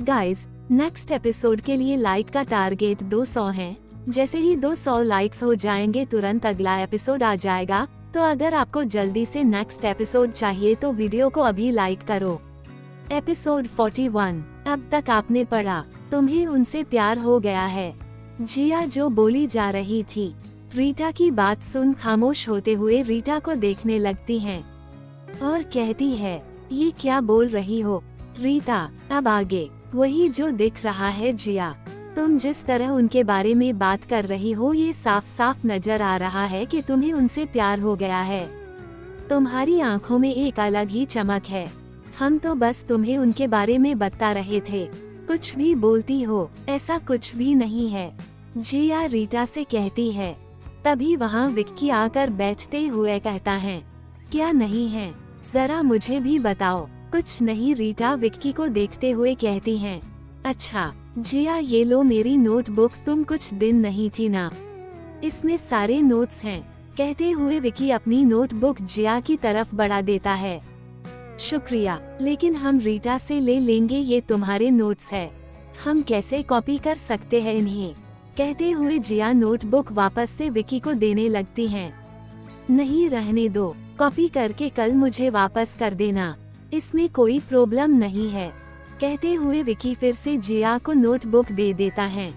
Guys, next episode के लिए like का टारगेट 200 है। जैसे ही 200 लाइक्स हो जाएंगे तुरंत अगला एपिसोड आ जाएगा। तो अगर आपको जल्दी से नेक्स्ट एपिसोड चाहिए तो वीडियो को अभी लाइक करो। एपिसोड 41। अब तक आपने पढ़ा, तुम्हें उनसे प्यार हो गया है। जिया जो बोली जा रही थी, रीटा की बात सुन खामोश होते हुए रीटा को देखने लगती हैं और कहती है, ये क्या बोल रही हो रीटा? अब आगे वही जो दिख रहा है जिया। तुम जिस तरह उनके बारे में बात कर रही हो ये साफ साफ नजर आ रहा है कि तुम्हें उनसे प्यार हो गया है। तुम्हारी आंखों में एक अलग ही चमक है। हम तो बस तुम्हें उनके बारे में बता रहे थे। कुछ भी बोलती हो, ऐसा कुछ भी नहीं है, जिया रीटा से कहती है। तभी वहाँ विक्की आकर बैठते हुए कहता है, क्या नहीं है, जरा मुझे भी बताओ। कुछ नहीं, रीटा विक्की को देखते हुए कहती हैं। अच्छा जिया, ये लो मेरी नोटबुक, तुम कुछ दिन नहीं थी ना, इसमें सारे नोट्स हैं। कहते हुए विक्की अपनी नोटबुक जिया की तरफ बढ़ा देता है। शुक्रिया, लेकिन हम रीटा से ले लेंगे, ये तुम्हारे नोट्स है, हम कैसे कॉपी कर सकते हैं इन्हें? कहते हुए जिया नोटबुक वापस से विक्की को देने लगती हैं। नहीं, रहने दो, कॉपी करके कल मुझे वापस कर देना, इसमें कोई प्रॉब्लम नहीं है। कहते हुए विक्की फिर से जिया को नोटबुक दे देता है।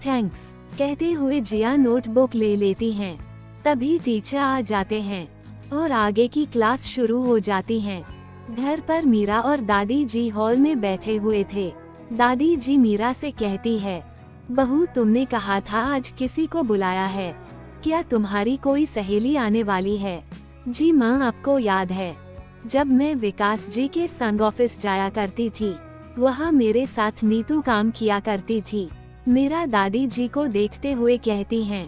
थैंक्स कहते हुए जिया नोटबुक ले लेती हैं। तभी टीचर आ जाते हैं और आगे की क्लास शुरू हो जाती है। घर पर मीरा और दादी जी हॉल में बैठे हुए थे। दादी जी मीरा से कहती है, बहू तुमने कहा था आज किसी को बुलाया है, क्या तुम्हारी कोई सहेली आने वाली है? जी माँ, आपको याद है जब मैं विकास जी के संग ऑफिस जाया करती थी, वहाँ मेरे साथ नीतू काम किया करती थी। मीरा दादी जी को देखते हुए कहती हैं।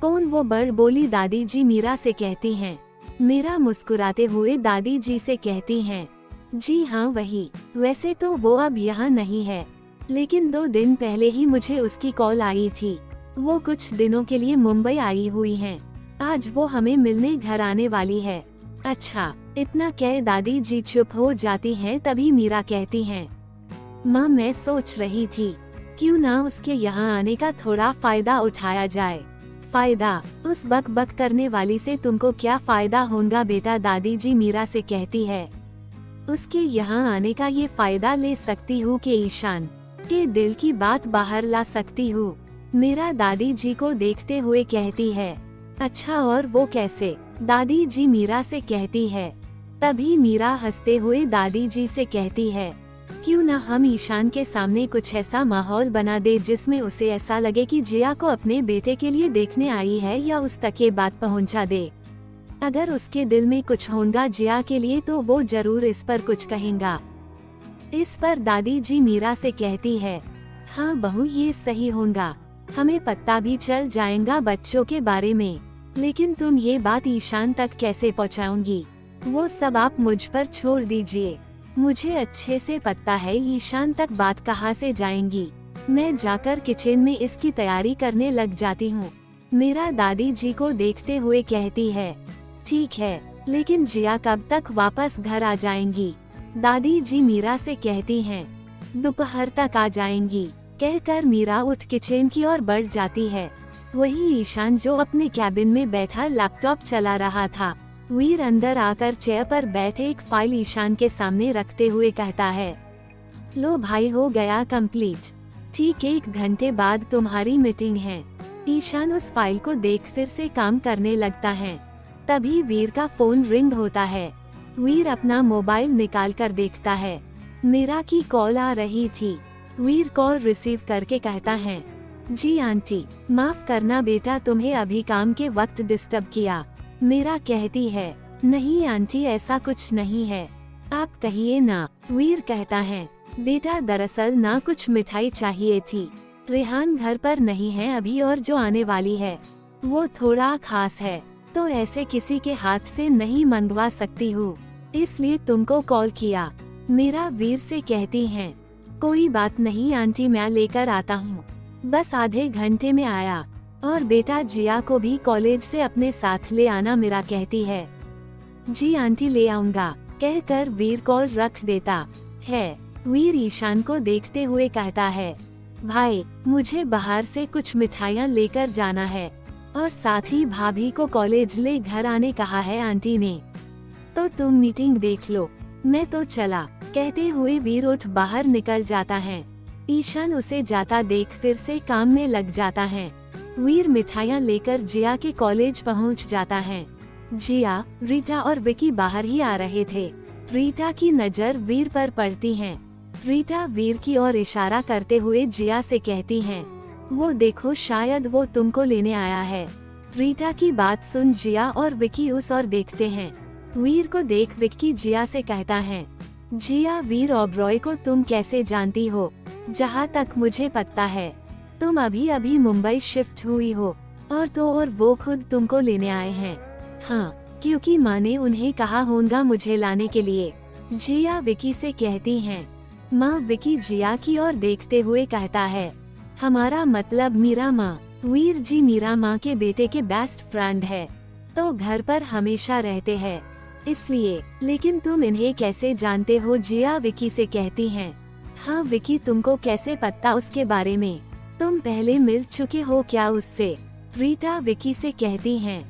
कौन वो बड़ बोली दादी जी मीरा से कहती हैं। मीरा मुस्कुराते हुए दादी जी से कहती हैं, जी हाँ वही, वैसे तो वो अब यहाँ नहीं है, लेकिन 2 दिन पहले ही मुझे उसकी कॉल आई थी। वो कुछ दिनों के लिए मुंबई आई हुई हैं। आज वो हमें मिलने घर आने वाली है। अच्छा, इतना कह दादी जी चुप हो जाती हैं। तभी मीरा कहती हैं, माँ मैं सोच रही थी क्यों ना उसके यहाँ आने का थोड़ा फायदा उठाया जाए। फायदा? उस बक बक करने वाली से तुमको क्या फायदा होगा बेटा? दादी जी मीरा से कहती है। उसके यहाँ आने का ये फायदा ले सकती हूँ कि ईशान के दिल की बात बाहर ला सकती हूँ। मीरा दादी जी को देखते हुए कहती है। अच्छा, और वो कैसे? दादी जी मीरा से कहती है। तभी मीरा हंसते हुए दादी जी से कहती है, क्यों ना हम ईशान के सामने कुछ ऐसा माहौल बना दे जिसमें उसे ऐसा लगे कि जिया को अपने बेटे के लिए देखने आई है, या उस तक ये बात पहुंचा दे। अगर उसके दिल में कुछ होगा जिया के लिए तो वो जरूर इस पर कुछ कहेगा। इस पर दादी जी मीरा से कहती है, हाँ बहू ये सही होगा, हमें पता भी चल जाएगा बच्चों के बारे में। लेकिन तुम ये बात ईशान तक कैसे पहुँचाऊंगी? वो सब आप मुझ पर छोड़ दीजिए, मुझे अच्छे से पता है ईशान तक बात कहाँ से जाएंगी। मैं जाकर किचन में इसकी तैयारी करने लग जाती हूँ। मीरा दादी जी को देखते हुए कहती है। ठीक है, लेकिन जिया कब तक वापस घर आ जाएंगी? दादी जी मीरा से कहती हैं, दोपहर तक आ जाएंगी। कहकर मीरा उठ किचन की ओर बढ़ जाती है। वही ईशान जो अपने कैबिन में बैठा लैपटॉप चला रहा था। वीर अंदर आकर चेयर पर बैठे एक फाइल ईशान के सामने रखते हुए कहता है, लो भाई हो गया कंप्लीट, ठीक 1 घंटे बाद तुम्हारी मीटिंग है। ईशान उस फाइल को देख फिर से काम करने लगता है। तभी वीर का फोन रिंग होता है। वीर अपना मोबाइल निकाल कर देखता है, मीरा की कॉल आ रही थी। वीर कॉल रिसीव करके कहता है, जी आंटी माफ करना बेटा, तुम्हें अभी काम के वक्त डिस्टर्ब किया। मीरा कहती है, नहीं आंटी ऐसा कुछ नहीं है, आप कहिए ना। वीर कहता है, बेटा दरअसल ना कुछ मिठाई चाहिए थी, रेहान घर पर नहीं है अभी और जो आने वाली है वो थोड़ा खास है, तो ऐसे किसी के हाथ से नहीं मंगवा सकती हूँ, इसलिए तुमको कॉल किया। मीरा वीर से कहती है, कोई बात नहीं आंटी मैं लेकर आता हूँ, बस आधे घंटे में आया, और बेटा जिया को भी कॉलेज से अपने साथ ले आना। मीरा कहती है, जी आंटी ले आऊंगा। कहकर वीर कॉल रख देता है। वीर ईशान को देखते हुए कहता है, भाई मुझे बाहर से कुछ मिठाइयाँ लेकर जाना है और साथ ही भाभी को कॉलेज ले घर आने कहा है आंटी ने, तो तुम मीटिंग देख लो, मैं तो चला। कहते हुए वीर उठ बाहर निकल जाता है। ईशान उसे जाता देख फिर से काम में लग जाता है। वीर मिठाइयाँ लेकर जिया के कॉलेज पहुंच जाता है। जिया, रीटा और विकी बाहर ही आ रहे थे। रीटा की नजर वीर पर पड़ती है। रीटा वीर की ओर इशारा करते हुए जिया से कहती है, वो देखो शायद वो तुमको लेने आया है। रीटा की बात सुन जिया और विकी उस ओर देखते हैं। वीर को देख विक्की जिया से कहता है, जिया वीर ओबरॉय को तुम कैसे जानती हो? जहाँ तक मुझे पता है तुम अभी अभी मुंबई शिफ्ट हुई हो और वो खुद तुमको लेने आए हैं। हाँ, क्योंकि माँ ने उन्हें कहा होगा मुझे लाने के लिए। जिया विकी से कहती हैं। माँ विकी जिया की ओर देखते हुए कहता है, हमारा मतलब मीरा माँ। वीर जी मीरा माँ के बेटे के बेस्ट फ्रेंड है, तो घर पर हमेशा रहते हैं इसलिए। लेकिन तुम इन्हें कैसे जानते हो? जिया विकी से कहती हैं। हाँ विकी, तुमको कैसे पता उसके बारे में? तुम पहले मिल चुके हो क्या उससे? रीटा विकी से कहती हैं।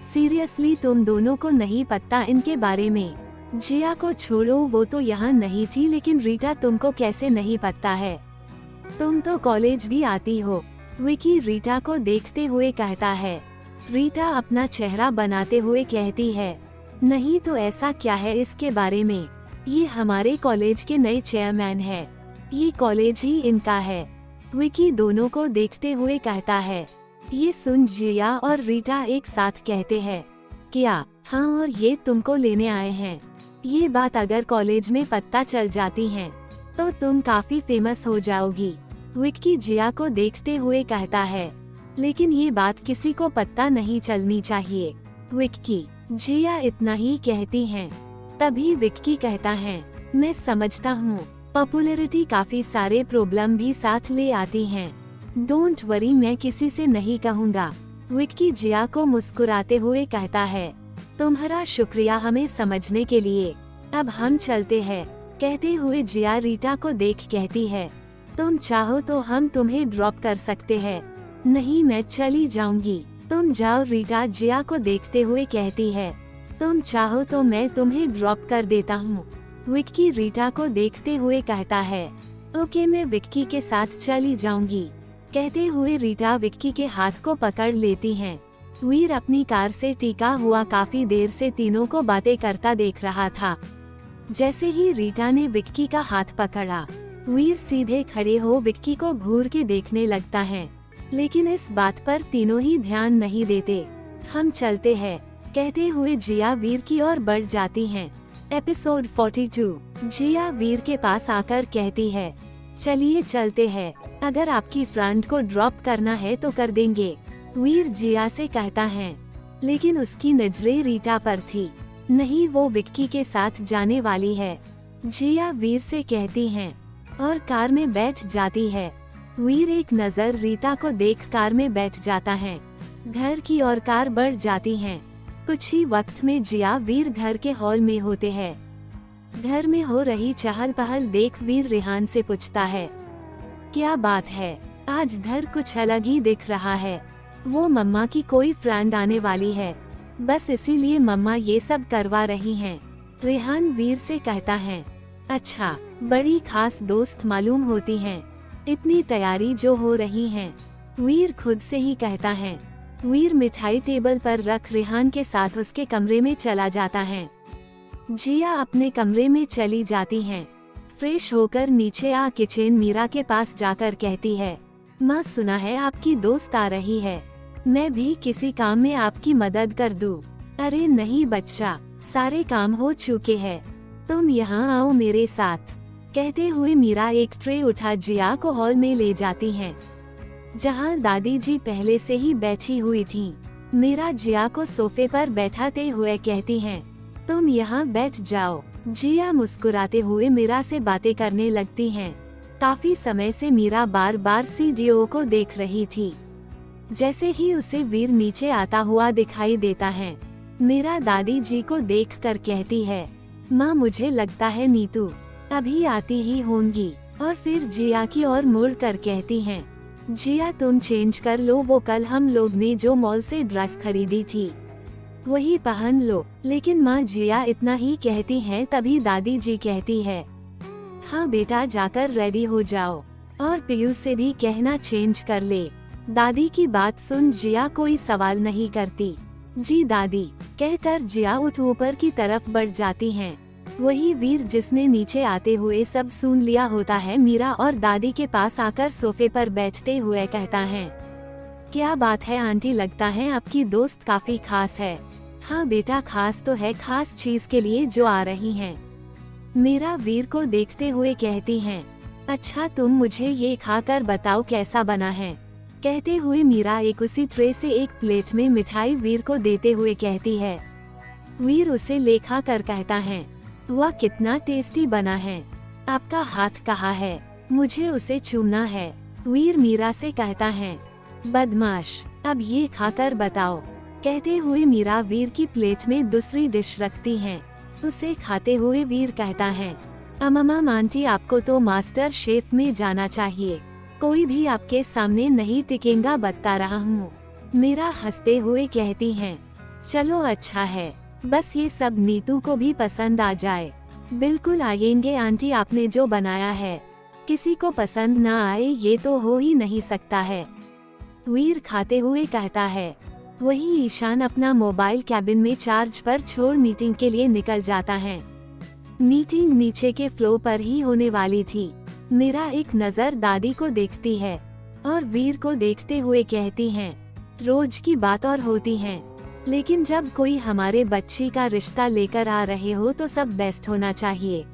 सीरियसली तुम दोनों को नहीं पता इनके बारे में? जिया को छोड़ो, वो तो यहाँ नहीं थी, लेकिन रीटा तुमको कैसे नहीं पता है? तुम तो कॉलेज भी आती हो। विकी रीटा को देखते हुए कहता है। रीटा अपना चेहरा बनाते हुए कहती है, नहीं तो ऐसा क्या है इसके बारे में? ये हमारे कॉलेज के नए चेयरमैन है, ये कॉलेज ही इनका है। विकी दोनों को देखते हुए कहता है। ये सुन जिया और रीटा एक साथ कहते हैं, क्या? हाँ, और ये तुमको लेने आए हैं। ये बात अगर कॉलेज में पता चल जाती है तो तुम काफी फेमस हो जाओगी। विक्की जिया को देखते हुए कहता है, लेकिन ये बात किसी को पता नहीं चलनी चाहिए। विक्की, जिया इतना ही कहती हैं। तभी विक्की कहता है, मैं समझता हूँ, पॉपुलैरिटी काफी सारे प्रॉब्लम भी साथ ले आती हैं। डोंट वरी, मैं किसी से नहीं कहूँगा। विक्की जिया को मुस्कुराते हुए कहता है, तुम्हारा शुक्रिया हमें समझने के लिए। अब हम चलते हैं। कहते हुए जिया रीटा को देख कहती है, तुम चाहो तो हम तुम्हें ड्रॉप कर सकते हैं। नहीं, मैं चली जाऊंगी, तुम जाओ। रीटा जिया को देखते हुए कहती है, तुम चाहो तो मैं तुम्हें ड्रॉप कर देता हूँ। विक्की रीटा को देखते हुए कहता है, ओके, मैं विक्की के साथ चली जाऊंगी। कहते हुए रीटा विक्की के हाथ को पकड़ लेती हैं। वीर अपनी कार से टिका हुआ काफी देर से तीनों को बातें करता देख रहा था। जैसे ही रीटा ने विक्की का हाथ पकड़ा, वीर सीधे खड़े हो विक्की को घूर के देखने लगता है, लेकिन इस बात पर तीनों ही ध्यान नहीं देते। हम चलते हैं। कहते हुए जिया वीर की ओर बढ़ जाती हैं। एपिसोड 42। जिया वीर के पास आकर कहती है, चलिए चलते हैं, अगर आपकी फ्रेंड को ड्रॉप करना है तो कर देंगे। वीर जिया से कहता है, लेकिन उसकी नजरें रीटा पर थी। नहीं, वो विक्की के साथ जाने वाली है। जिया वीर से कहती हैं और कार में बैठ जाती है। वीर एक नजर रीटा को देख कार में बैठ जाता है। घर की ओर कार बढ़ जाती है। कुछ ही वक्त में जिया वीर घर के हॉल में होते हैं। घर में हो रही चहल पहल देख वीर रेहान से पूछता है, क्या बात है, आज घर कुछ अलग ही दिख रहा है। वो मम्मा की कोई फ्रेंड आने वाली है, बस इसीलिए मम्मा ये सब करवा रही हैं। रेहान वीर से कहता है, अच्छा, बड़ी खास दोस्त मालूम होती हैं, इतनी तैयारी जो हो रही है। वीर खुद से ही कहता है। वीर मिठाई टेबल पर रख रेहान के साथ उसके कमरे में चला जाता है। जिया अपने कमरे में चली जाती हैं। फ्रेश होकर नीचे आ किचन मीरा के पास जाकर कहती है, माँ सुना है आपकी दोस्त आ रही है, मैं भी किसी काम में आपकी मदद कर दूँ। अरे नहीं बच्चा, सारे काम हो चुके हैं, तुम यहाँ आओ मेरे साथ। कहते हुए मीरा एक ट्रे उठा जिया को हॉल में ले जाती हैं, जहाँ दादी जी पहले से ही बैठी हुई थीं। मीरा जिया को सोफे पर बैठाते हुए कहती हैं, तुम यहाँ बैठ जाओ। जिया मुस्कुराते हुए मीरा से बातें करने लगती हैं। काफी समय से मीरा बार बार सीडीओ को देख रही थी। जैसे ही उसे वीर नीचे आता हुआ दिखाई देता है, मीरा दादी जी को देखकर कहती है, माँ मुझे लगता है नीतू अभी आती ही होंगी। और फिर जिया की ओर मुड़ कर कहती हैं, जिया तुम चेंज कर लो, वो कल हम लोग ने जो मॉल से ड्रेस खरीदी थी वही पहन लो। लेकिन माँ जिया इतना ही कहती हैं, तभी दादी जी कहती है, हाँ बेटा जाकर रेडी हो जाओ और पीयू से भी कहना चेंज कर ले। दादी की बात सुन जिया कोई सवाल नहीं करती। जी दादी कहकर जिया उठ ऊपर की तरफ बढ़ जाती हैं। वही वीर जिसने नीचे आते हुए सब सुन लिया होता है, मीरा और दादी के पास आकर सोफे पर बैठते हुए कहता है, क्या बात है आंटी, लगता है आपकी दोस्त काफी खास है। हाँ बेटा खास तो है, खास चीज के लिए जो आ रही हैं। मीरा वीर को देखते हुए कहती हैं, अच्छा तुम मुझे ये खाकर बताओ कैसा बना है। कहते हुए मीरा एक उसी ट्रे से एक प्लेट में मिठाई वीर को देते हुए कहती है। वीर उसे ले खा कर कहता है, वह कितना टेस्टी बना है, आपका हाथ कहाँ है, मुझे उसे चूमना है। वीर मीरा से कहता है, बदमाश अब ये खाकर बताओ। कहते हुए मीरा वीर की प्लेट में दूसरी डिश रखती है। उसे खाते हुए वीर कहता है, अम्मा आंटी आपको तो मास्टर शेफ में जाना चाहिए, कोई भी आपके सामने नहीं टिकेगा बता रहा हूँ। मीरा हंसते हुए कहती हैं, चलो अच्छा है, बस ये सब नीतू को भी पसंद आ जाए। बिल्कुल आएंगे आंटी, आपने जो बनाया है किसी को पसंद ना आए ये तो हो ही नहीं सकता है। वीर खाते हुए कहता है। वही ईशान अपना मोबाइल कैबिन में चार्ज पर छोड़ मीटिंग के लिए निकल जाता है। मीटिंग नीचे के फ्लोर पर ही होने वाली थी। मीरा एक नजर दादी को देखती है और वीर को देखते हुए कहती हैं, रोज की बात और होती है, लेकिन जब कोई हमारे बच्ची का रिश्ता लेकर आ रहे हो तो सब बेस्ट होना चाहिए।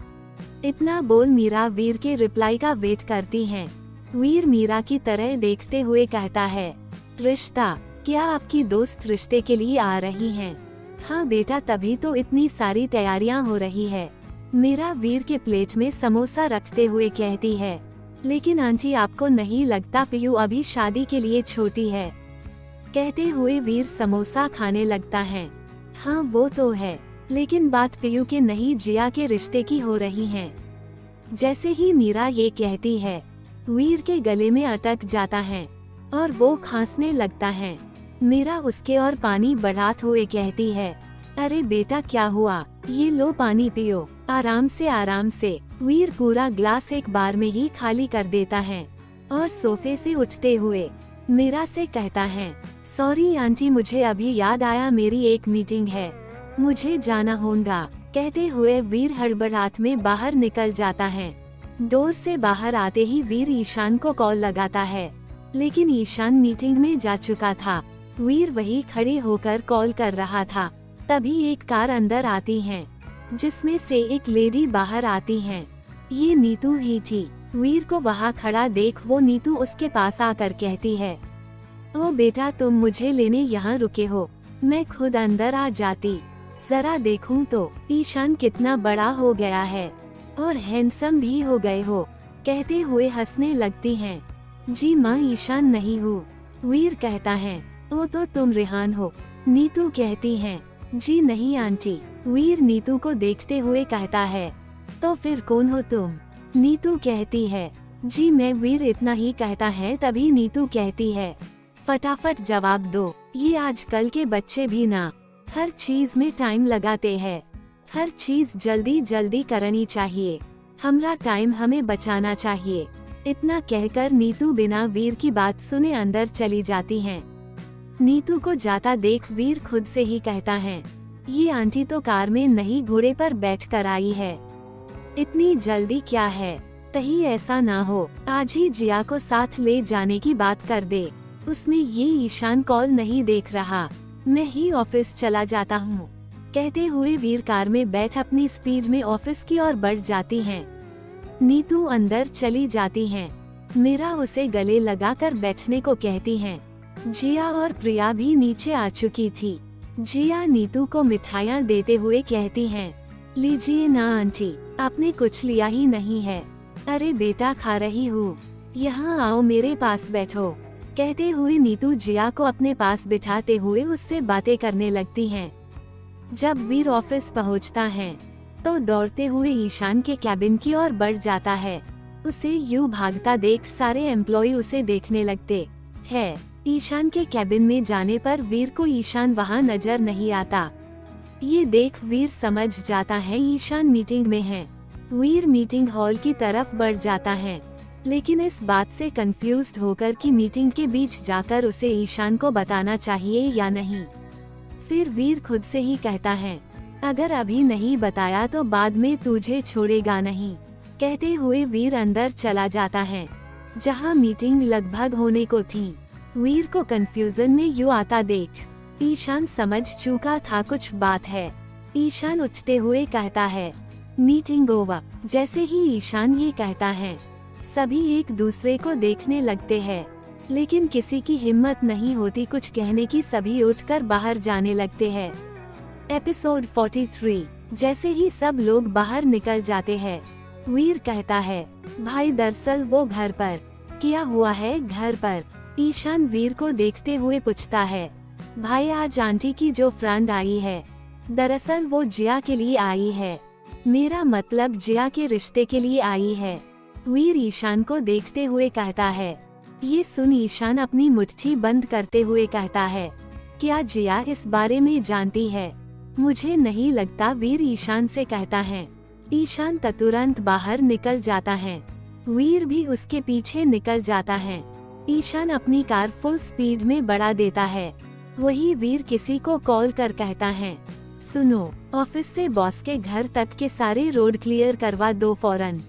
इतना बोल मीरा वीर के रिप्लाई का वेट करती हैं। वीर मीरा की तरह देखते हुए कहता है, रिश्ता, क्या आपकी दोस्त रिश्ते के लिए आ रही हैं? हाँ बेटा तभी तो इतनी सारी तैयारियां हो रही है। मीरा वीर के प्लेट में समोसा रखते हुए कहती है, लेकिन आंटी आपको नहीं लगता पीयू अभी शादी के लिए छोटी है? कहते हुए वीर समोसा खाने लगता है। हाँ वो तो है, लेकिन बात पीयू के नहीं जिया के रिश्ते की हो रही है। जैसे ही मीरा ये कहती है, वीर के गले में अटक जाता है और वो खांसने लगता है। मीरा उसके और पानी बढ़ाते हुए कहती है, अरे बेटा क्या हुआ, ये लो पानी पियो, आराम से आराम से। वीर पूरा ग्लास एक बार में ही खाली कर देता है और सोफे से उठते हुए मीरा से कहता है, सॉरी आंटी मुझे अभी याद आया मेरी एक मीटिंग है, मुझे जाना होगा। कहते हुए वीर हड़बड़ाहट में बाहर निकल जाता है। डोर से बाहर आते ही वीर ईशान को कॉल लगाता है, लेकिन ईशान मीटिंग में जा चुका था। वीर वही खड़े होकर कॉल कर रहा था। तभी एक कार अंदर आती है, जिसमें से एक लेडी बाहर आती है। ये नीतू ही थी। वीर को वहाँ खड़ा देख वो नीतू उसके पास आकर कहती है, ओ बेटा तुम मुझे लेने यहाँ रुके हो, मैं खुद अंदर आ जाती, जरा देखूं तो ईशान कितना बड़ा हो गया है और हैंडसम भी हो गए हो। कहते हुए हंसने लगती हैं। जी माँ ईशान नहीं हूँ। वीर कहता है, ओ तो तुम रेहान हो। नीतू कहती है, जी नहीं आंटी। वीर नीतू को देखते हुए कहता है, तो फिर कौन हो तुम? नीतू कहती है, जी मैं। वीर इतना ही कहता है तभी नीतू कहती है, फटाफट जवाब दो, ये आजकल के बच्चे भी ना हर चीज में टाइम लगाते हैं, हर चीज जल्दी जल्दी करनी चाहिए, हमारा टाइम हमें बचाना चाहिए। इतना कहकर नीतू बिना वीर की बात सुने अंदर चली जाती हैं। नीतू को जाता देख वीर खुद से ही कहता है, ये आंटी तो कार में नहीं घोड़े पर बैठ कर आई है, इतनी जल्दी क्या है? कहीं ऐसा ना हो आज ही जिया को साथ ले जाने की बात कर दे। उसमें ये ईशान कॉल नहीं देख रहा, मैं ही ऑफिस चला जाता हूँ। कहते हुए वीर कार में बैठ अपनी स्पीड में ऑफिस की ओर बढ़ जाती हैं। नीतू अंदर चली जाती हैं। मीरा उसे गले लगाकर बैठने को कहती हैं। जिया और प्रिया भी नीचे आ चुकी थी। जिया नीतू को मिठाइयाँ देते हुए कहती हैं, लीजिए ना आंटी, आपने कुछ लिया ही नहीं है। अरे बेटा खा रही हूँ, यहाँ आओ मेरे पास बैठो। कहते हुए नीतू जिया को अपने पास बिठाते हुए उससे बातें करने लगती हैं। जब वीर ऑफिस पहुँचता है तो दौड़ते हुए ईशान के कैबिन की ओर बढ़ जाता है। उसे यूं भागता देख सारे एम्प्लॉय उसे देखने लगते हैं। ईशान के कैबिन में जाने पर वीर को ईशान वहां नजर नहीं आता। ये देख वीर समझ जाता है ईशान मीटिंग में है। वीर मीटिंग हॉल की तरफ बढ़ जाता है, लेकिन इस बात से कंफ्यूज्ड होकर कि मीटिंग के बीच जाकर उसे ईशान को बताना चाहिए या नहीं। फिर वीर खुद से ही कहता है, अगर अभी नहीं बताया तो बाद में तुझे छोड़ेगा नहीं। कहते हुए वीर अंदर चला जाता है, जहां मीटिंग लगभग होने को थी। वीर को कंफ्यूजन में यूं आता देख ईशान समझ चुका था कुछ बात है। ईशान उठते हुए कहता है, मीटिंग ओवर। जैसे ही ईशान ये कहता है, सभी एक दूसरे को देखने लगते हैं, लेकिन किसी की हिम्मत नहीं होती कुछ कहने की। सभी उठकर बाहर जाने लगते हैं। एपिसोड 43। जैसे ही सब लोग बाहर निकल जाते हैं, वीर कहता है, भाई दरअसल वो घर पर। क्या हुआ है घर पर? ईशान वीर को देखते हुए पूछता है, भाई आज आंटी की जो फ्रेंड आई है, दरअसल वो जिया के लिए आई है। मेरा मतलब जिया के रिश्ते के लिए आई है। वीर ईशान को देखते हुए कहता है। ये सुन ईशान अपनी मुट्ठी बंद करते हुए कहता है, क्या जिया इस बारे में जानती है? मुझे नहीं लगता। वीर ईशान से कहता है। ईशान तुरंत बाहर निकल जाता है। वीर भी उसके पीछे निकल जाता है। ईशान अपनी कार फुल स्पीड में बढ़ा देता है। वही वीर किसी को कॉल कर कहता है, सुनो, ऑफिस से बॉस के घर तक के सारे रोड क्लियर करवा दो फौरन,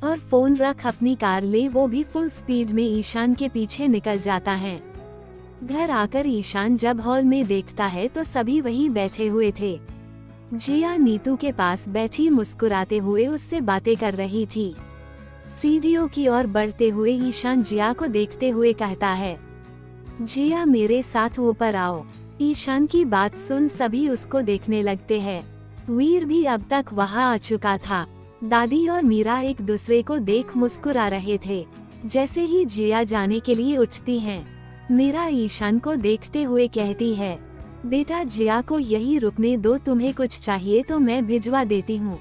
और फोन रख अपनी कार ले। वो भी फुल स्पीड में ईशान के पीछे निकल जाता है। घर आकर ईशान जब हॉल में देखता है तो सभी वही बैठे हुए थे। जिया नीतू के पास बैठी मुस्कुराते हुए उससे बातें कर रही थी। सीढ़ियों की ओर बढ़ते हुए ईशान जिया को देखते हुए कहता है, जिया मेरे साथ ऊपर आओ। ईशान की बात सुन सभी उसको देखने लगते हैं। वीर भी अब तक वहां आ चुका था। दादी और मीरा एक दूसरे को देख मुस्कुरा रहे थे। जैसे ही जिया जाने के लिए उठती हैं, मीरा ईशान को देखते हुए कहती है, बेटा जिया को यही रुकने दो, तुम्हें कुछ चाहिए तो मैं भिजवा देती हूँ।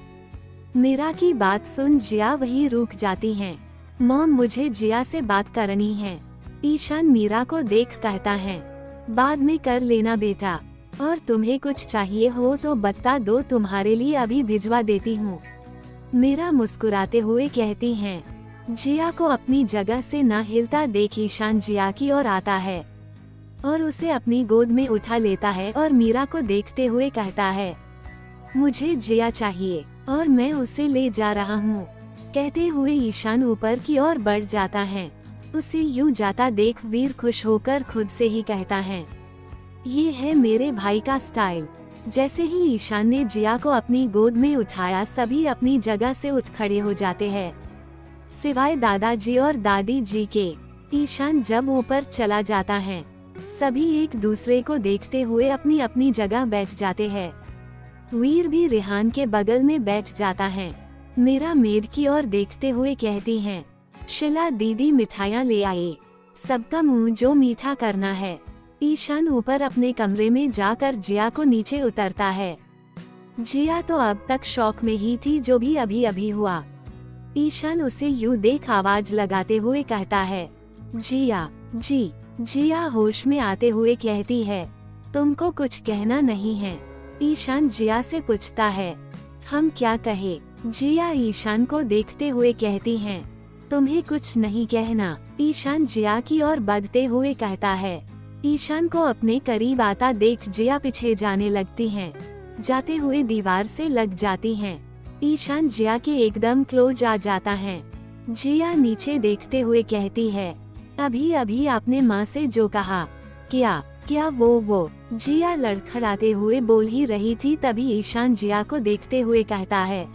मीरा की बात सुन जिया वही रुक जाती हैं। मॉम मुझे जिया से बात करनी है। ईशान मीरा को देख कहता है, बाद में कर लेना बेटा, और तुम्हें कुछ चाहिए हो तो बता दो, तुम्हारे लिए अभी भिजवा देती हूँ। मीरा मुस्कुराते हुए कहती हैं। जिया को अपनी जगह से ना हिलता देख ईशान जिया की ओर आता है और उसे अपनी गोद में उठा लेता है और मीरा को देखते हुए कहता है, मुझे जिया चाहिए और मैं उसे ले जा रहा हूँ। कहते हुए ईशान ऊपर की ओर बढ़ जाता है। उसे यूं जाता देख वीर खुश होकर खुद से ही कहता है, ये है मेरे भाई का स्टाइल। जैसे ही ईशान ने जिया को अपनी गोद में उठाया, सभी अपनी जगह से उठ खड़े हो जाते हैं, सिवाय दादाजी और दादी जी के। ईशान जब ऊपर चला जाता है, सभी एक दूसरे को देखते हुए अपनी अपनी जगह बैठ जाते हैं। वीर भी रेहान के बगल में बैठ जाता है। मीरा मेड की ओर देखते हुए कहती हैं, शिला दीदी मिठाइयाँ ले आए, सबका मुंह जो मीठा करना है। ईशान ऊपर अपने कमरे में जाकर जिया को नीचे उतरता है। जिया तो अब तक शौक में ही थी जो भी अभी अभी हुआ। ईशान उसे यूं देख आवाज लगाते हुए कहता है, जिया जी। जिया होश में आते हुए कहती है, तुमको कुछ कहना नहीं है? ईशान जिया से पूछता है, हम क्या कहे? जिया ईशान को देखते हुए कहती हैं, तुम्हें कुछ नहीं कहना। ईशान जिया की ओर बढ़ते हुए कहता है। ईशान को अपने करीब आता देख जिया पीछे जाने लगती हैं। जाते हुए दीवार से लग जाती हैं। ईशान जिया के एकदम क्लोज आ जाता है। जिया नीचे देखते हुए कहती है, अभी अभी आपने माँ से जो कहा, क्या वो? जिया लड़खड़ाते हुए बोल ही रही थी, तभी ईशान जिया को देखते हुए कहता है,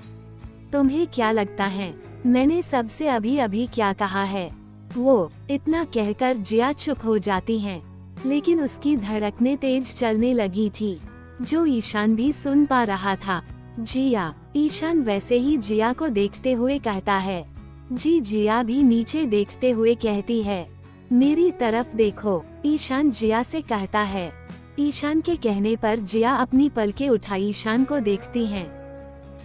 तुम्हें क्या लगता है मैंने सबसे अभी अभी क्या कहा है? वो इतना कहकर जिया चुप हो जाती हैं, लेकिन उसकी धड़कनें तेज चलने लगी थी, जो ईशान भी सुन पा रहा था। जिया। ईशान वैसे ही जिया को देखते हुए कहता है, जी। जिया भी नीचे देखते हुए कहती है, मेरी तरफ देखो। ईशान जिया से कहता है। ईशान के कहने पर जिया अपनी पलकें उठाई ईशान को देखती हैं।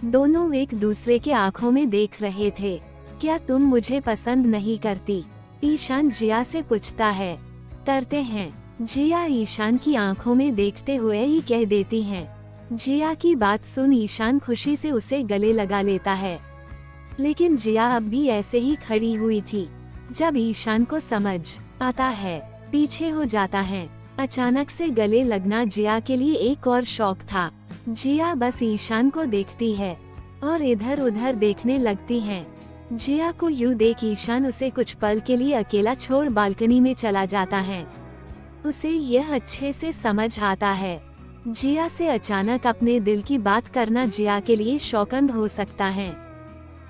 दोनों एक दूसरे के आंखों में देख रहे थे। क्या तुम मुझे पसंद नहीं करती? ईशान जिया से पूछता है। करते हैं, जिया ईशान की आंखों में देखते हुए ही कह देती हैं। जिया की बात सुन ईशान खुशी से उसे गले लगा लेता है, लेकिन जिया अब भी ऐसे ही खड़ी हुई थी। जब ईशान को समझ आता है, पीछे हो जाता है। अचानक से गले लगना जिया के लिए एक और शौक था। जिया बस ईशान को देखती है और इधर उधर देखने लगती है। जिया को यूं देख ईशान उसे कुछ पल के लिए अकेला छोड़ बालकनी में चला जाता है। उसे यह अच्छे से समझ आता है, जिया से अचानक अपने दिल की बात करना जिया के लिए शौकंद हो सकता है।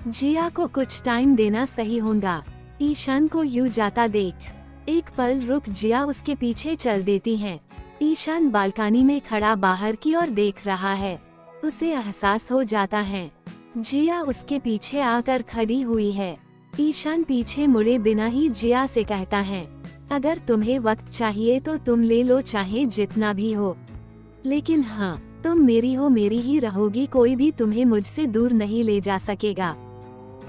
जिया को कुछ टाइम देना सही होगा। ईशान को यूं जाता देख एक पल रुक जिया उसके पीछे चल देती है। ईशान बालकनी में खड़ा बाहर की ओर देख रहा है। उसे एहसास हो जाता है जिया उसके पीछे आकर खड़ी हुई है। ईशान पीछे मुड़े बिना ही जिया से कहता है, अगर तुम्हें वक्त चाहिए तो तुम ले लो, चाहे जितना भी हो, लेकिन हाँ, तुम मेरी हो, मेरी ही रहोगी। कोई भी तुम्हें मुझसे दूर नहीं ले जा सकेगा।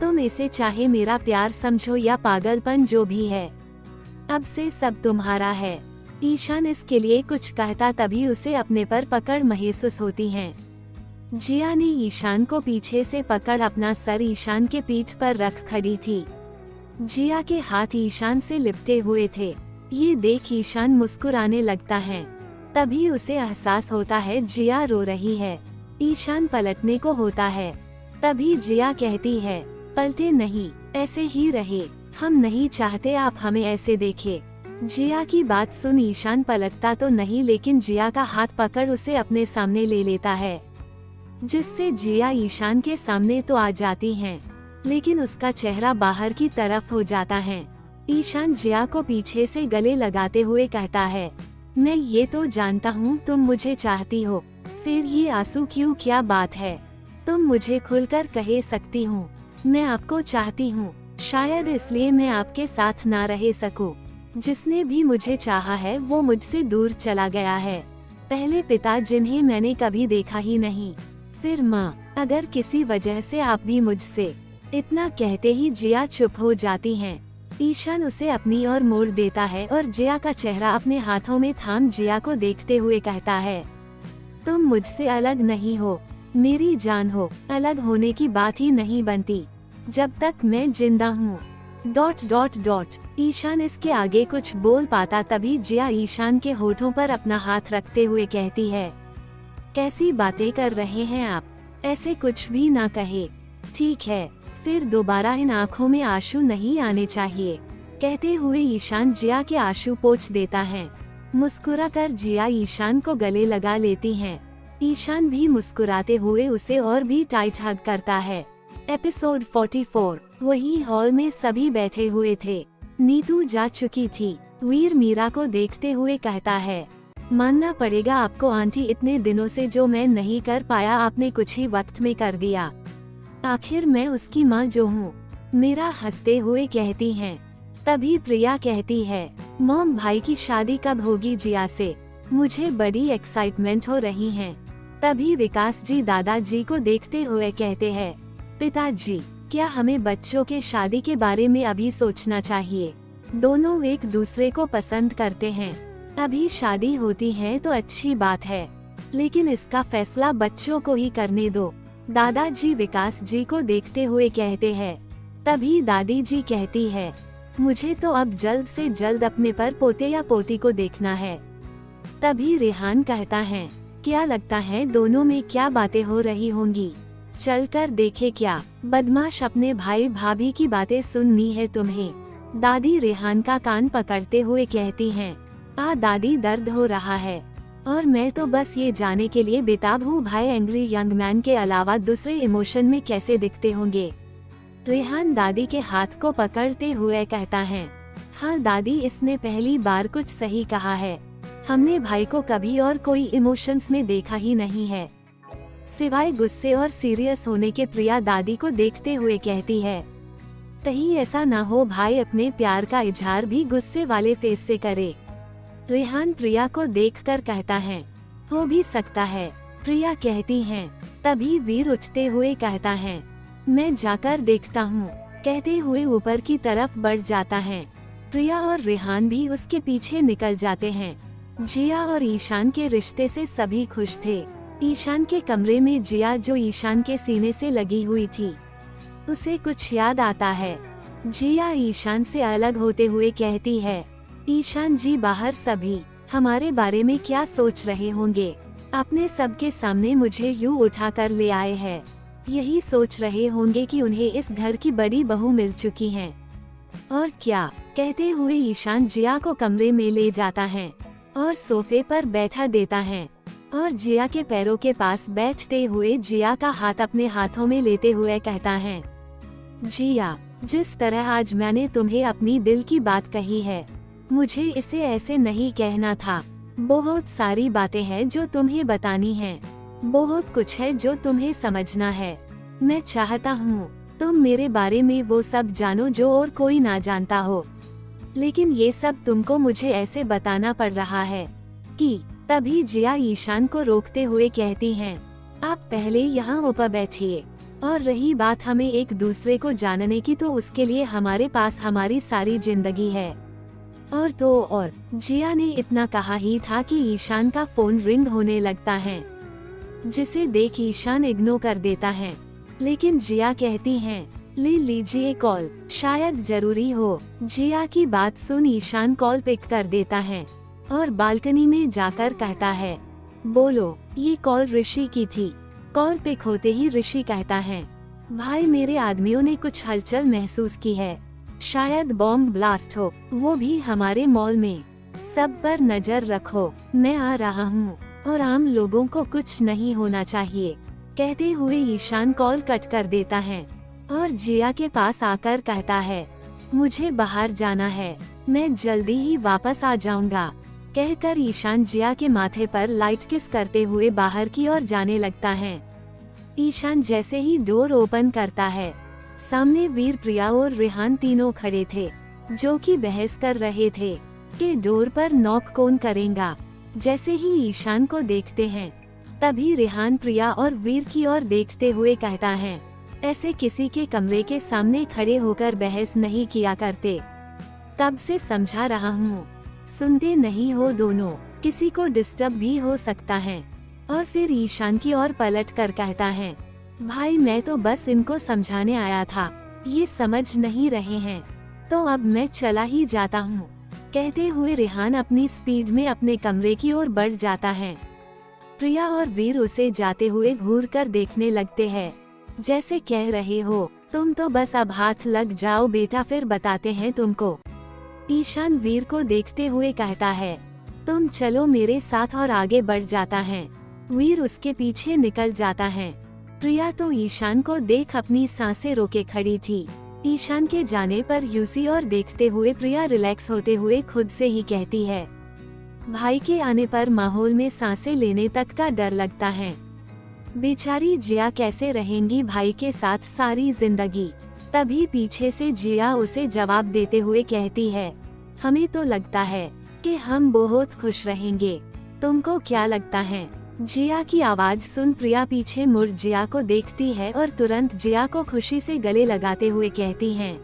तुम इसे चाहे मेरा प्यार समझो या पागलपन, जो भी है, अब से सब तुम्हारा है। ईशान इसके लिए कुछ कहता तभी उसे अपने पर पकड़ महसूस होती है। जिया ने ईशान को पीछे से पकड़ अपना सर ईशान के पीठ पर रख खड़ी थी। जिया के हाथ ईशान से लिपटे हुए थे। ये देख ईशान मुस्कुराने लगता है। तभी उसे एहसास होता है जिया रो रही है। ईशान पलटने को होता है, तभी जिया कहती है, पलटे नहीं, ऐसे ही रहे, हम नहीं चाहते आप हमें ऐसे देखे। जिया की बात सुन ईशान पलटता तो नहीं, लेकिन जिया का हाथ पकड़ उसे अपने सामने ले लेता है, जिससे जिया ईशान के सामने तो आ जाती हैं, लेकिन उसका चेहरा बाहर की तरफ हो जाता है। ईशान जिया को पीछे से गले लगाते हुए कहता है, मैं ये तो जानता हूँ तुम मुझे चाहती हो, फिर ये आंसू क्यों, क्या बात है? तुम मुझे खुलकर कह सकती हूँ, मैं आपको चाहती हूँ। शायद इसलिए मैं आपके साथ ना रह सकूं। जिसने भी मुझे चाहा है वो मुझसे दूर चला गया है। पहले पिता जिन्हें मैंने कभी देखा ही नहीं, फिर माँ, अगर किसी वजह से आप भी मुझसे। इतना कहते ही जिया चुप हो जाती हैं। ईशान उसे अपनी ओर मोड़ देता है और जिया का चेहरा अपने हाथों में थाम जिया को देखते हुए कहता है, तुम मुझसे अलग नहीं हो, मेरी जान हो। अलग होने की बात ही नहीं बनती जब तक मैं जिंदा हूँ। ... ईशान इसके आगे कुछ बोल पाता तभी जिया ईशान के होठों पर अपना हाथ रखते हुए कहती है, कैसी बातें कर रहे हैं आप, ऐसे कुछ भी ना कहे, ठीक है? फिर दोबारा इन आँखों में आंसू नहीं आने चाहिए। कहते हुए ईशान जिया के आंसू पोंछ देता है। मुस्कुरा कर जिया ईशान को गले लगा लेती हैं। ईशान भी मुस्कुराते हुए उसे और भी टाइट हग करता है। एपिसोड 44। वही हॉल में सभी बैठे हुए थे। नीतू जा चुकी थी। वीर मीरा को देखते हुए कहता है, मानना पड़ेगा आपको आंटी, इतने दिनों से जो मैं नहीं कर पाया आपने कुछ ही वक्त में कर दिया। आखिर मैं उसकी माँ जो हूँ, मीरा हंसते हुए कहती हैं। तभी प्रिया कहती है, मॉम भाई की शादी कब होगी जिया से? मुझे बड़ी एक्साइटमेंट हो रही है। तभी विकास जी दादाजी को देखते हुए कहते हैं, पिताजी, क्या हमें बच्चों के शादी के बारे में अभी सोचना चाहिए? दोनों एक दूसरे को पसंद करते हैं, अभी शादी होती है तो अच्छी बात है, लेकिन इसका फैसला बच्चों को ही करने दो। दादाजी विकास जी को देखते हुए कहते हैं। तभी दादी जी कहती है, मुझे तो अब जल्द से जल्द अपने पर पोते या पोती को देखना है। तभी रेहान कहता है, क्या लगता है दोनों में क्या बातें हो रही होंगी, चलकर देखे क्या? बदमाश, अपने भाई भाभी की बातें सुननी है तुम्हें। दादी रेहान का कान पकड़ते हुए कहती हैं, दादी दर्द हो रहा है, और मैं तो बस ये जाने के लिए बेताब हूँ भाई एंग्री यंग मैन के अलावा दूसरे इमोशन में कैसे दिखते होंगे। रेहान दादी के हाथ को पकड़ते हुए कहता है, हाँ दादी, इसने पहली बार कुछ सही कहा है। हमने भाई को कभी और कोई इमोशंस में देखा ही नहीं है, सिवाय गुस्से और सीरियस होने के। प्रिया दादी को देखते हुए कहती है, कहीं ऐसा ना हो भाई अपने प्यार का इजहार भी गुस्से वाले फेस से करे। रेहान प्रिया को देखकर कहता है, हो भी सकता है। प्रिया कहती हैं। तभी वीर उठते हुए कहता है, मैं जाकर देखता हूँ। कहते हुए ऊपर की तरफ बढ़ जाता है। प्रिया और रेहान भी उसके पीछे निकल जाते हैं। जिया और ईशान के रिश्ते से सभी खुश थे। ईशान के कमरे में जिया, जो ईशान के सीने से लगी हुई थी, उसे कुछ याद आता है। जिया ईशान से अलग होते हुए कहती है, ईशान जी, बाहर सभी हमारे बारे में क्या सोच रहे होंगे? अपने सबके सामने मुझे यूं उठा कर ले आए हैं। यही सोच रहे होंगे कि उन्हें इस घर की बड़ी बहू मिल चुकी है। और क्या? कहते हुए ईशान जिया को कमरे में ले जाता है और सोफे पर बैठा देता है और जिया के पैरों के पास बैठते हुए जिया का हाथ अपने हाथों में लेते हुए कहता है, जिया, जिस तरह आज मैंने तुम्हें अपनी दिल की बात कही है, मुझे इसे ऐसे नहीं कहना था। बहुत सारी बातें हैं जो तुम्हें बतानी हैं। बहुत कुछ है जो तुम्हें समझना है। मैं चाहता हूँ तुम मेरे बारे में वो सब जानो जो और कोई ना जानता हो। लेकिन ये सब तुमको मुझे ऐसे बताना पड़ रहा है कि। तभी जिया ईशान को रोकते हुए कहती हैं, आप पहले यहाँ ऊपर बैठिए। और रही बात हमें एक दूसरे को जानने की, तो उसके लिए हमारे पास हमारी सारी जिंदगी है। और तो और, जिया ने इतना कहा ही था कि ईशान का फोन रिंग होने लगता है, जिसे देख ईशान इग्नोर कर देता है। लेकिन जिया कहती हैं, ले लीजिए कॉल, शायद जरूरी हो। जिया की बात सुन ईशान कॉल पिक कर देता है और बालकनी में जाकर कहता है, बोलो। ये कॉल ऋषि की थी। कॉल पिक होते ही ऋषि कहता है, भाई, मेरे आदमियों ने कुछ हलचल महसूस की है। शायद बॉम्ब ब्लास्ट हो, वो भी हमारे मॉल में। सब पर नजर रखो, मैं आ रहा हूँ और आम लोगों को कुछ नहीं होना चाहिए। कहते हुए ईशान कॉल कट कर देता है और जिया के पास आकर कहता है, मुझे बाहर जाना है, मैं जल्दी ही वापस आ जाऊंगा। कहकर ईशान जिया के माथे पर लाइट किस करते हुए बाहर की ओर जाने लगता है। ईशान जैसे ही डोर ओपन करता है, सामने वीर, प्रिया और रेहान तीनों खड़े थे, जो कि बहस कर रहे थे कि डोर पर नॉक कौन करेगा। जैसे ही ईशान को देखते हैं, तभी रेहान प्रिया और वीर की ओर देखते हुए कहता है, ऐसे किसी के कमरे के सामने खड़े होकर बहस नहीं किया करते। कब से समझा रहा हूँ, सुनते नहीं हो दोनों, किसी को डिस्टर्ब भी हो सकता है। और फिर ईशान की ओर पलट कर कहता है, भाई, मैं तो बस इनको समझाने आया था, ये समझ नहीं रहे हैं, तो अब मैं चला ही जाता हूँ। कहते हुए रेहान अपनी स्पीड में अपने कमरे की ओर बढ़ जाता है। प्रिया और वीर उसे जाते हुए घूर कर देखने लगते हैं, जैसे कह रहे हो, तुम तो बस अब हाथ लग जाओ बेटा, फिर बताते हैं तुमको। ईशान वीर को देखते हुए कहता है, तुम चलो मेरे साथ, और आगे बढ़ जाता है। वीर उसके पीछे निकल जाता है। प्रिया तो ईशान को देख अपनी सांसें रोके खड़ी थी। ईशान के जाने पर यूसी और देखते हुए प्रिया रिलैक्स होते हुए खुद से ही कहती है, भाई के आने पर माहौल में सांसें लेने तक का डर लगता है। बेचारी जिया कैसे रहेंगी भाई के साथ सारी जिंदगी। तभी पीछे से जिया उसे जवाब देते हुए कहती है, हमें तो लगता है कि हम बहुत खुश रहेंगे, तुमको क्या लगता है? जिया की आवाज सुन प्रिया पीछे मुड़ जिया को देखती है और तुरंत जिया को खुशी से गले लगाते हुए कहती हैं,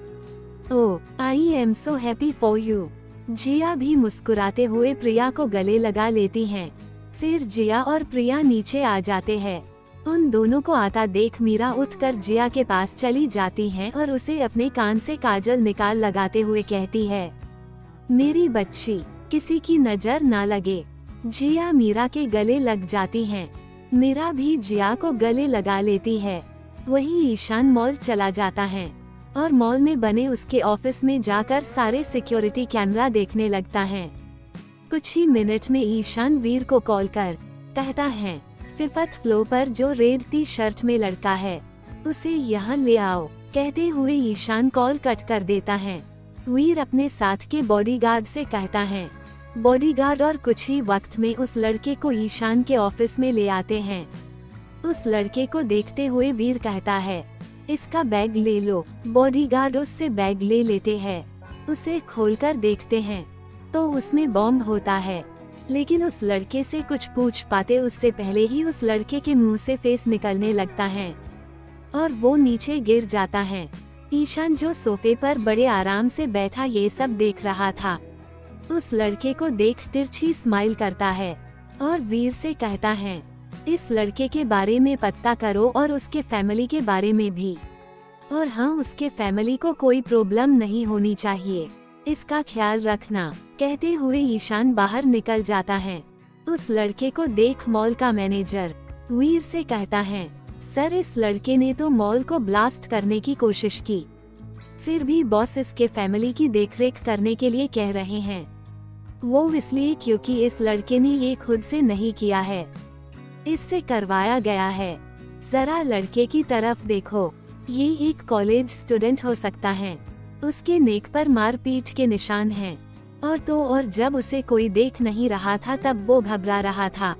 oh, I am so happy for you. Jiya भी मुस्कुराते हुए प्रिया को गले लगा लेती हैं। फिर जिया और प्रिया नीचे आ जाते हैं। उन दोनों को आता देख मीरा उठकर जिया के पास चली जाती है और उसे अपने कान से काजल निकाल लगाते हुए कहती है, मेरी बच्ची, किसी की नजर ना लगे। जिया मीरा के गले लग जाती हैं। मीरा भी जिया को गले लगा लेती है। वही ईशान मॉल चला जाता है और मॉल में बने उसके ऑफिस में जाकर सारे सिक्योरिटी कैमरा देखने लगता है। कुछ ही मिनट में ईशान वीर को कॉल कर कहता है, 5th फ्लोर पर जो रेड टी शर्ट में लड़का है, उसे यहाँ ले आओ। कहते हुए ईशान कॉल कट कर देता है। वीर अपने साथ के बॉडीगार्ड से कहता है। बॉडीगार्ड और कुछ ही वक्त में उस लड़के को ईशान के ऑफिस में ले आते हैं। उस लड़के को देखते हुए वीर कहता है, इसका बैग ले लो। बॉडीगार्ड उससे बैग ले लेते हैं। उसे खोलकर देखते हैं तो उसमें बॉम्ब होता है। लेकिन उस लड़के से कुछ पूछ पाते उससे पहले ही उस लड़के के मुंह से फेस निकलने लगता है और वो नीचे गिर जाता है। ईशान जो सोफे पर बड़े आराम से बैठा ये सब देख रहा था, उस लड़के को देख तिरछी स्माइल करता है और वीर से कहता है, इस लड़के के बारे में पता करो और उसके फैमिली के बारे में भी, और हाँ, उसके फैमिली को कोई प्रॉब्लम नहीं होनी चाहिए, इसका ख्याल रखना। कहते हुए ईशान बाहर निकल जाता है। उस लड़के को देख मॉल का मैनेजर वीर से कहता है, सर इस लड़के ने तो मॉल को ब्लास्ट करने की कोशिश की, फिर भी बॉस इसके फैमिली की देखरेख करने के लिए कह रहे हैं। वो इसलिए क्योंकि इस लड़के ने ये खुद से नहीं किया है, इससे करवाया गया है। जरा लड़के की तरफ देखो, ये एक कॉलेज स्टूडेंट हो सकता है, उसके नेक पर मारपीट के निशान हैं। और जब उसे कोई देख नहीं रहा था तब वो घबरा रहा था,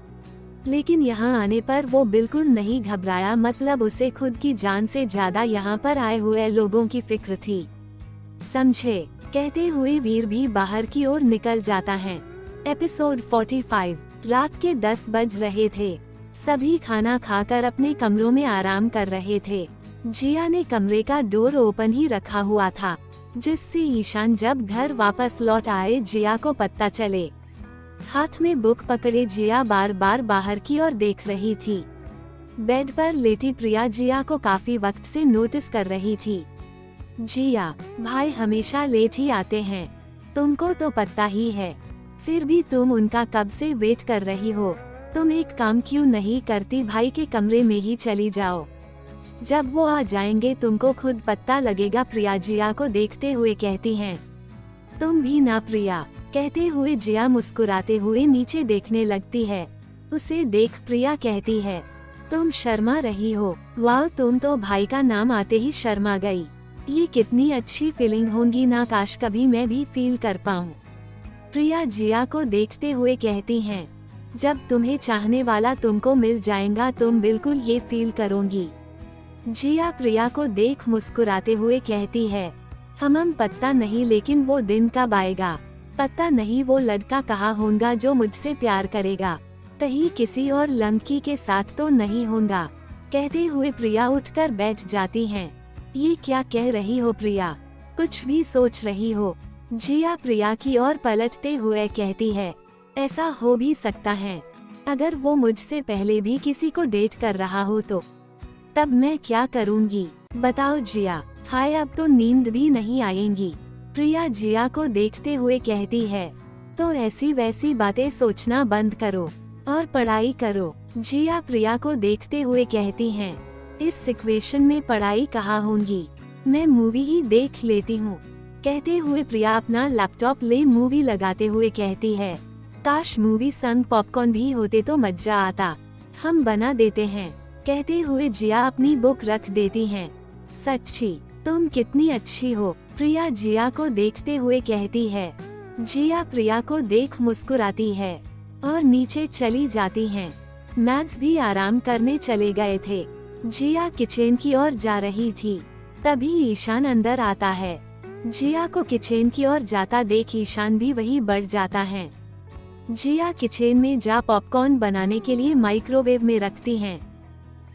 लेकिन यहाँ आने पर वो बिल्कुल नहीं घबराया, मतलब उसे खुद की जान से ज्यादा यहाँ पर आए हुए लोगों की फिक्र थी, समझे। कहते हुए वीर भी बाहर की ओर निकल जाता है। एपिसोड 45। रात के 10 बज रहे थे। सभी खाना खाकर अपने कमरों में आराम कर रहे थे। जिया ने कमरे का डोर ओपन ही रखा हुआ था, जिससे ईशान जब घर वापस लौट आए जिया को पता चले। हाथ में बुक पकड़े जिया बार बार बाहर की ओर देख रही थी। बेड पर लेटी प्रिया जिया को काफी वक्त से नोटिस कर रही थी। जिया, भाई हमेशा लेट ही आते हैं, तुमको तो पता ही है, फिर भी तुम उनका कब से वेट कर रही हो। तुम एक काम क्यों नहीं करती, भाई के कमरे में ही चली जाओ, जब वो आ जाएंगे तुमको खुद पता लगेगा। प्रिया जिया को देखते हुए कहती हैं। तुम भी ना प्रिया। कहते हुए जिया मुस्कुराते हुए नीचे देखने लगती है। उसे देख प्रिया कहती है, तुम शर्मा रही हो। वाह, तुम तो भाई का नाम आते ही शर्मा गई। ये कितनी अच्छी फीलिंग होगी ना, काश कभी मैं भी फील कर पाऊँ। प्रिया जिया को देखते हुए कहती हैं, जब तुम्हें चाहने वाला तुमको मिल जाएगा तुम बिल्कुल ये फील करोगी। जिया प्रिया को देख मुस्कुराते हुए कहती है, हम पता नहीं, लेकिन वो दिन कब आएगा पता नहीं। वो लड़का कहाँ होगा जो मुझसे प्यार करेगा, कहीं किसी और लड़की के साथ तो नहीं होगा। कहते हुए प्रिया उठकर बैठ जाती हैं। ये क्या कह रही हो प्रिया, कुछ भी सोच रही हो। जिया प्रिया की ओर पलटते हुए कहती है, ऐसा हो भी सकता है, अगर वो मुझसे पहले भी किसी को डेट कर रहा हो तो तब मैं क्या करूँगी बताओ जिया। हाय, अब तो नींद भी नहीं आएगी। प्रिया जिया को देखते हुए कहती है, तो ऐसी वैसी बातें सोचना बंद करो और पढ़ाई करो। जिया प्रिया को देखते हुए कहती हैं, इस सिचुएशन में पढ़ाई कहाँ होगी, मैं मूवी ही देख लेती हूँ। कहते हुए प्रिया अपना लैपटॉप ले मूवी लगाते हुए कहती है, काश मूवी संग पॉपकॉर्न भी होते तो मजा आता, हम बना देते हैं। कहते हुए जिया अपनी बुक रख देती हैं। सच्ची तुम कितनी अच्छी हो, प्रिया जिया को देखते हुए कहती है। जिया प्रिया को देख मुस्कुराती है और नीचे चली जाती हैं। मैक्स भी आराम करने चले गए थे। जिया किचन की ओर जा रही थी, तभी ईशान अंदर आता है। जिया को किचन की ओर जाता देख ईशान भी वही बढ़ जाता है। जिया किचन में जा पॉपकॉर्न बनाने के लिए माइक्रोवेव में रखती हैं।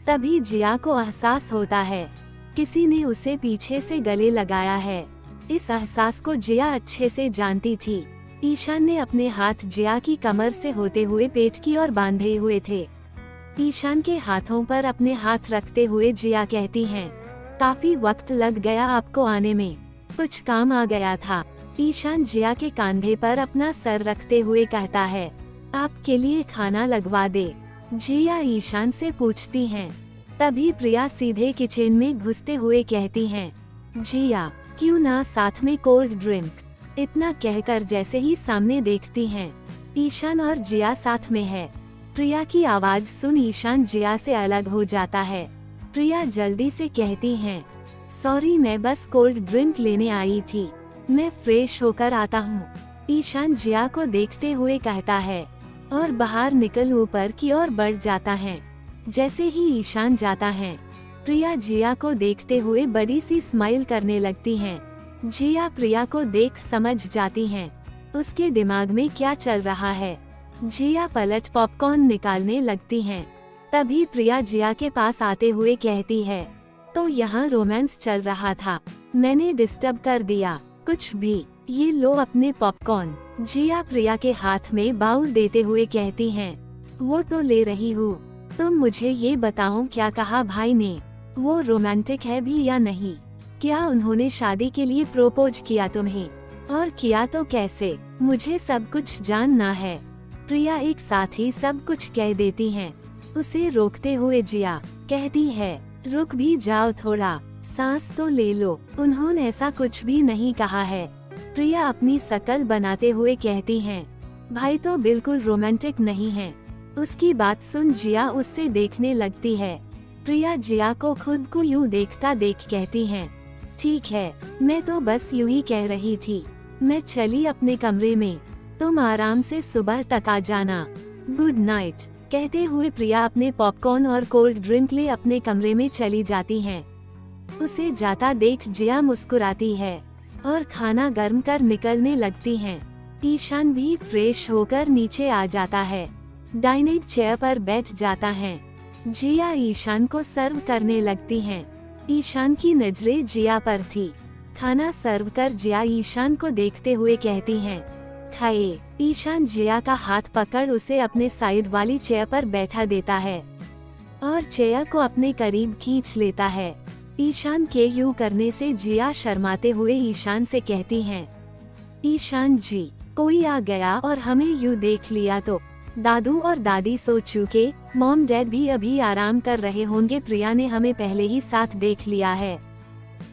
तभी जिया को एहसास होता है किसी ने उसे पीछे से गले लगाया है। इस एहसास को जिया अच्छे से जानती थी। ईशान ने अपने हाथ जिया की कमर से होते हुए पेट की ओर बांधे हुए थे। ईशान के हाथों पर अपने हाथ रखते हुए जिया कहती हैं, काफी वक्त लग गया आपको आने में, कुछ काम आ गया था। ईशान जिया के कंधे पर अपना सर रखते हुए कहता है, आपके लिए खाना लगवा दे। जिया ईशान से पूछती हैं। तभी प्रिया सीधे किचन में घुसते हुए कहती हैं, जिया क्यों ना साथ में कोल्ड ड्रिंक। इतना कहकर जैसे ही सामने देखती हैं, ईशान और जिया साथ में है। प्रिया की आवाज सुन ईशान जिया से अलग हो जाता है। प्रिया जल्दी से कहती हैं, सॉरी मैं बस कोल्ड ड्रिंक लेने आई थी, मैं फ्रेश होकर आता हूँ। ईशान जिया को देखते हुए कहता है और बाहर निकल ऊपर की ओर बढ़ जाता है। जैसे ही ईशान जाता है, प्रिया जिया को देखते हुए बड़ी सी स्माइल करने लगती हैं। जिया प्रिया को देख समझ जाती हैं उसके दिमाग में क्या चल रहा है। जिया पलट पॉपकॉर्न निकालने लगती हैं। तभी प्रिया जिया के पास आते हुए कहती है, तो यहाँ रोमांस चल रहा था, मैंने डिस्टर्ब कर दिया। कुछ भी, ये लो अपने पॉपकॉर्न। जिया प्रिया के हाथ में बाउल देते हुए कहती हैं, वो तो ले रही हूँ, तुम मुझे ये बताओ क्या कहा भाई ने, वो रोमांटिक है भी या नहीं? क्या उन्होंने शादी के लिए प्रोपोज किया तुम्हें? और किया तो कैसे? मुझे सब कुछ जानना है। प्रिया एक साथ ही सब कुछ कह देती हैं। उसे रोकते हुए जिया कहती है, रुक भी जाओ थोड़ा, सांस तो ले लो, उन्होंने ऐसा कुछ भी नहीं कहा है। प्रिया अपनी शकल बनाते हुए कहती हैं, भाई तो बिल्कुल रोमांटिक नहीं है। उसकी बात सुन जिया उससे देखने लगती है। प्रिया जिया को खुद को यूं देखता देख कहती हैं, ठीक है, मैं तो बस यूं ही कह रही थी, मैं चली अपने कमरे में, तुम आराम से सुबह तक आ जाना, गुड नाइट। कहते हुए प्रिया अपने पॉपकॉर्न और कोल्ड ड्रिंक ले अपने कमरे में चली जाती हैं। उसे जाता देख जिया मुस्कुराती है और खाना गर्म कर निकलने लगती हैं। ईशान भी फ्रेश होकर नीचे आ जाता है, डाइनिंग चेयर पर बैठ जाता है। जिया ईशान को सर्व करने लगती हैं। ईशान की नजरें जिया पर थी। खाना सर्व कर जिया ईशान को देखते हुए कहती हैं, खाए। ईशान जिया का हाथ पकड़ उसे अपने साइड वाली चेयर पर बैठा देता है और चेयर को अपने करीब खींच लेता है। ईशान के यूं करने से जिया शर्माते हुए ईशान से कहती हैं, ईशान जी, कोई आ गया और हमें यूं देख लिया तो? दादू और दादी सो चुके, मॉम डैड भी अभी आराम कर रहे होंगे, प्रिया ने हमें पहले ही साथ देख लिया है,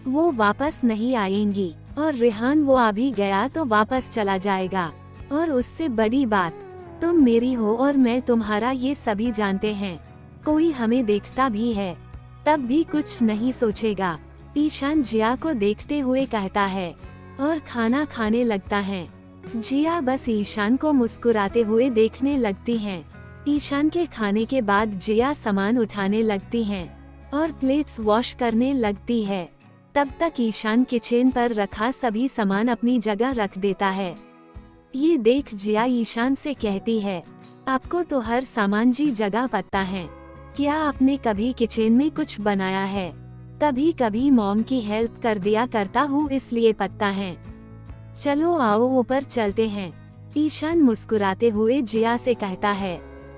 वो वापस नहीं आएंगी, और रेहान वो आ भी गया तो वापस चला जाएगा, और उससे बड़ी बात, तुम मेरी हो और मैं तुम्हारा, ये सभी जानते हैं, कोई हमें देखता भी है तब भी कुछ नहीं सोचेगा। ईशान जिया को देखते हुए कहता है और खाना खाने लगता है। जिया बस ईशान को मुस्कुराते हुए देखने लगती हैं। ईशान के खाने के बाद जिया सामान उठाने लगती हैं और प्लेट्स वॉश करने लगती है। तब तक ईशान किचन पर रखा सभी सामान अपनी जगह रख देता है। ये देख जिया ईशान से कहती है, आपको तो हर सामान जी जगह पता है, क्या आपने कभी किचन में कुछ बनाया है? कभी कभी मॉम की हेल्प कर दिया करता हूँ, इसलिए पता है। चलो आओ ऊपर चलते हैं। ईशान मुस्कुराते हुए जिया से कहता है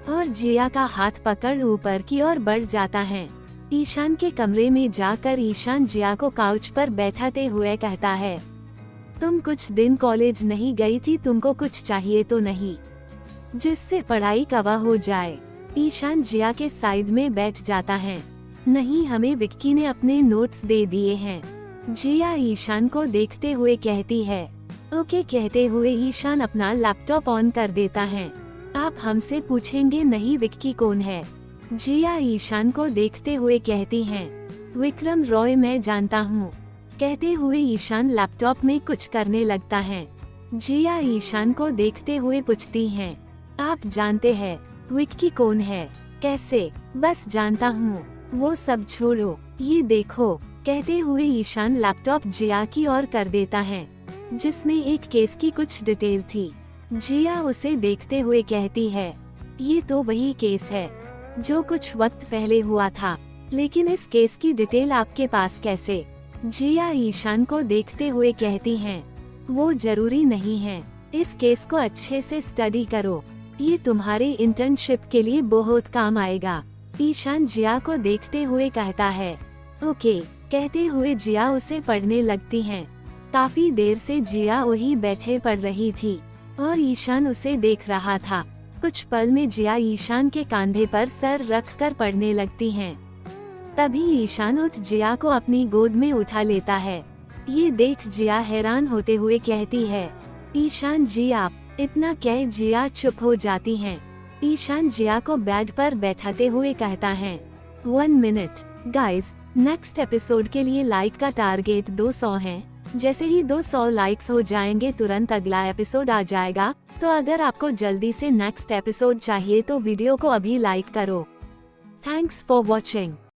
और जिया का हाथ पकड़ ऊपर की ओर बढ़ जाता है। ईशान के कमरे में जाकर ईशान जिया को काउच पर बैठाते हुए कहता है, तुम कुछ दिन कॉलेज नहीं गई थी, तुमको कुछ चाहिए तो नहीं जिससे पढ़ाई कवर हो जाए? ईशान जिया के साइड में बैठ जाता है। नहीं, हमें विक्की ने अपने नोट्स दे दिए हैं। जिया ईशान को देखते हुए कहती है, ओके। कहते हुए ईशान अपना लैपटॉप ऑन कर देता है। आप हमसे पूछेंगे नहीं विक्की कौन है? जिया ईशान को देखते हुए कहती हैं, विक्रम रॉय, मैं जानता हूँ। कहते हुए ईशान लैपटॉप में कुछ करने लगता है। जिया ईशान को देखते हुए पूछती हैं, आप जानते हैं विक्की कौन है? कैसे? बस जानता हूँ, वो सब छोड़ो, ये देखो। कहते हुए ईशान लैपटॉप जिया की ओर कर देता है जिसमें एक केस की कुछ डिटेल थी। जिया उसे देखते हुए कहती है, ये तो वही केस है जो कुछ वक्त पहले हुआ था, लेकिन इस केस की डिटेल आपके पास कैसे? जिया ईशान को देखते हुए कहती हैं, वो जरूरी नहीं है, इस केस को अच्छे से स्टडी करो, ये तुम्हारे इंटर्नशिप के लिए बहुत काम आएगा। ईशान जिया को देखते हुए कहता है, ओके। कहते हुए जिया उसे पढ़ने लगती हैं। काफी देर से जिया वही बैठे पढ़ रही थी और ईशान उसे देख रहा था। कुछ पल में जिया ईशान के कंधे पर सर रखकर पढ़ने लगती हैं। तभी ईशान उठ जिया को अपनी गोद में उठा लेता है। ये देख जिया हैरान होते हुए कहती है, ईशान जी आप इतना क्या? जिया चुप हो जाती हैं। ईशान जिया को बेड पर बैठाते हुए कहता है, 1 मिनट गाइस, नेक्स्ट एपिसोड के लिए लाइक का टारगेट 200 है। जैसे ही 200 लाइक्स हो जाएंगे तुरंत अगला एपिसोड आ जाएगा। तो अगर आपको जल्दी से नेक्स्ट एपिसोड चाहिए तो वीडियो को अभी लाइक करो। Thanks for watching.